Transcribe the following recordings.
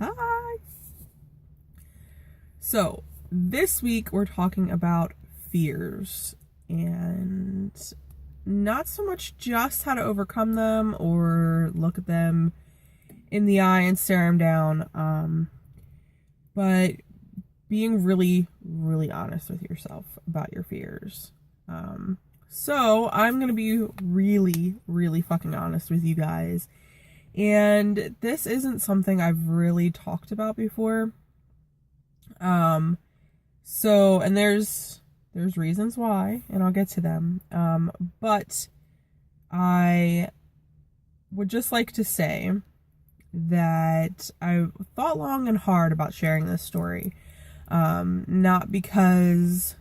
Hi! So, this week we're talking about fears and not so much just how to overcome them or look at them in the eye and stare them down, but being really, really honest with yourself about your fears. So, I'm going to be really, really fucking honest with you guys. And this isn't something I've really talked about before. And there's reasons why, and I'll get to them. But I would just like to say that I thought long and hard about sharing this story. Not because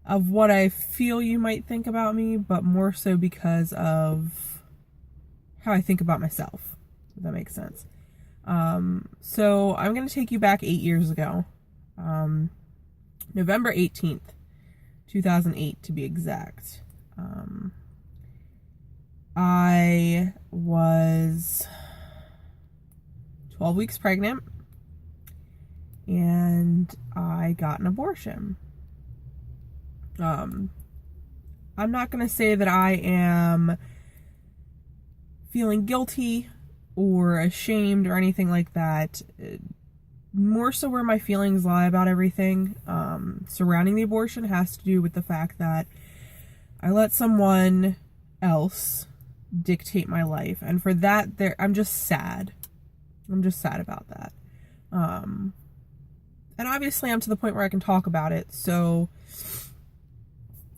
of what I feel you might think about me, but more so because of how I think about myself, if that makes sense. So I'm going to take you back 8 years ago. November 18th, 2008 to be exact. I was 12 weeks pregnant and I got an abortion. I'm not going to say that I am feeling guilty or ashamed or anything like that. More so where my feelings lie about everything surrounding the abortion has to do with the fact that I let someone else dictate my life, and for that I'm just sad. I'm just sad about that. And obviously I'm to the point where I can talk about it, so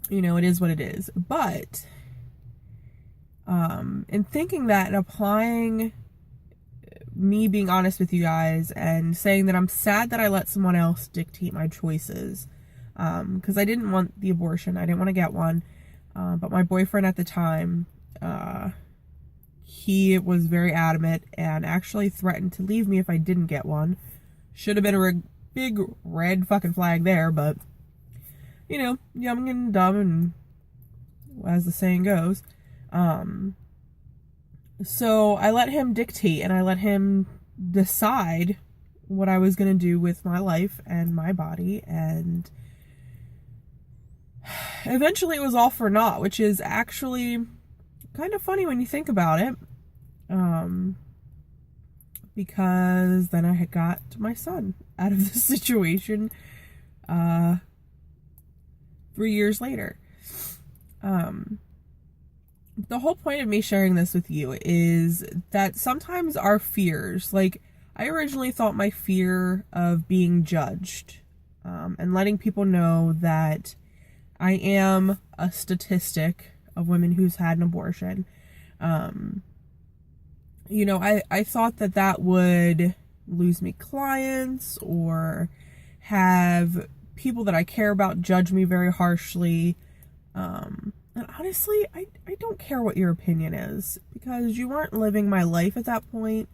it is what it is. But in thinking that and applying me being honest with you guys and saying that I'm sad that I let someone else dictate my choices, because I didn't want the abortion. I didn't want to get one, but my boyfriend at the time, he was very adamant and actually threatened to leave me if I didn't get one. Should have been a big red fucking flag there, but young and dumb, and as the saying goes. So I let him dictate and I let him decide what I was going to do with my life and my body, and eventually it was all for naught, which is actually kind of funny when you think about it, because then I had got my son out of the situation 3 years later. The whole point of me sharing this with you is that sometimes our fears, like I originally thought my fear of being judged, and letting people know that I am a statistic of women who's had an abortion. I thought that would lose me clients or have people that I care about judge me very harshly. And honestly, I don't care what your opinion is, because you aren't living my life at that point.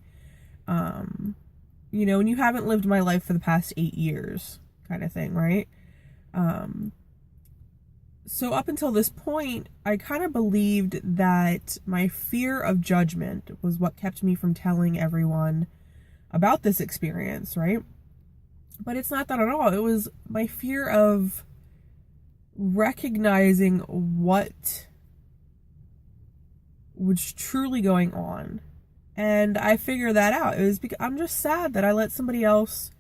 And you haven't lived my life for the past 8 years, kind of thing, right? So up until this point, I kind of believed that my fear of judgment was what kept me from telling everyone about this experience, right? But it's not that at all. It was my fear of recognizing what was truly going on. And I figured that out. It was because I'm just sad that I let somebody else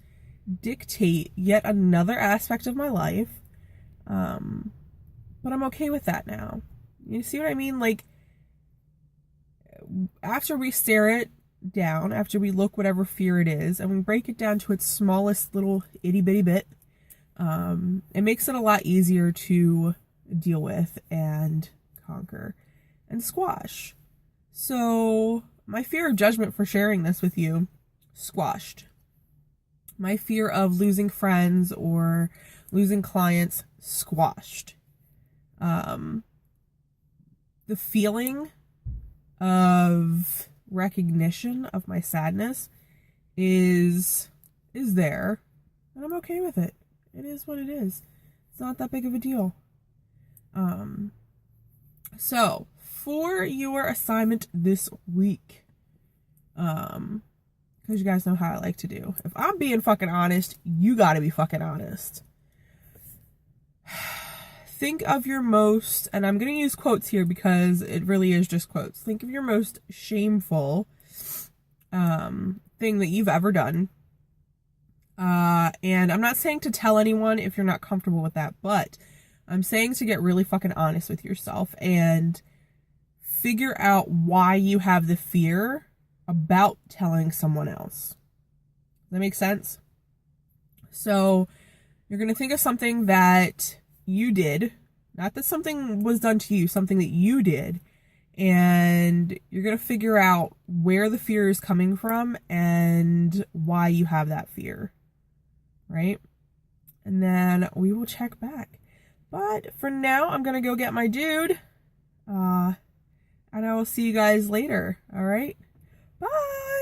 dictate yet another aspect of my life. But I'm okay with that now. You see what I mean? Like, after we stare it down, after we look whatever fear it is, and we break it down to its smallest little itty bitty bit, it makes it a lot easier to deal with and conquer and squash. So my fear of judgment for sharing this with you, squashed. My fear of losing friends or losing clients, squashed. The feeling of recognition of my sadness is there, and I'm okay with it. It is what it is. It's not that big of a deal. So for your assignment this week, Because you guys know how I like to do. If I'm being fucking honest, you gotta be fucking honest. Think of your most, and I'm gonna use quotes here because it really is just quotes. Think of your most shameful thing that you've ever done. And I'm not saying to tell anyone if you're not comfortable with that, but I'm saying to get really fucking honest with yourself and figure out why you have the fear about telling someone else. Does that make sense? So you're going to think of something that you did, not that something was done to you, something that you did, and you're going to figure out where the fear is coming from and why you have that fear, right? And then we will check back. But for now, I'm going to go get my dude, and I will see you guys later, all right? Bye!